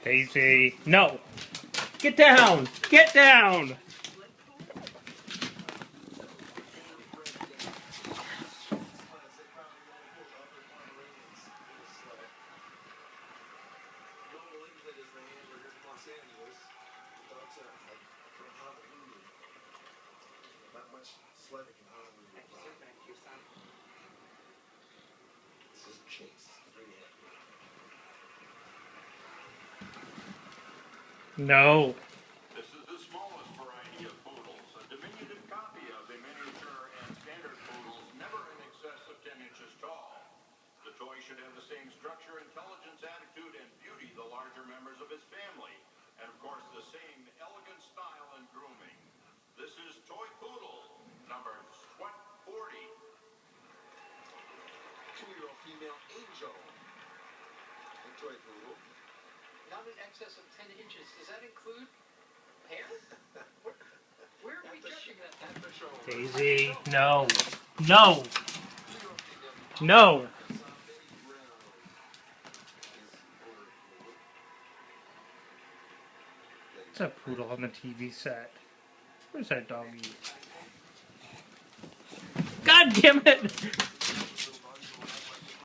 Daisy, no! Get down! Get down! No. This is the smallest variety of poodles, a diminutive copy of the miniature and standard poodles, never in excess of 10 inches tall. The toy should have the same structure, intelligence, attitude, and beauty the larger members of his family, and of course the same elegant style and grooming. This is Toy Poodle, number 40. 2-year-old female Angel. A toy poodle. Not in excess of 10 inches. Does that include hair? Where are we judging that? Daisy, no. No! No! It's a poodle on the TV set. Where's that doggy? God damn it!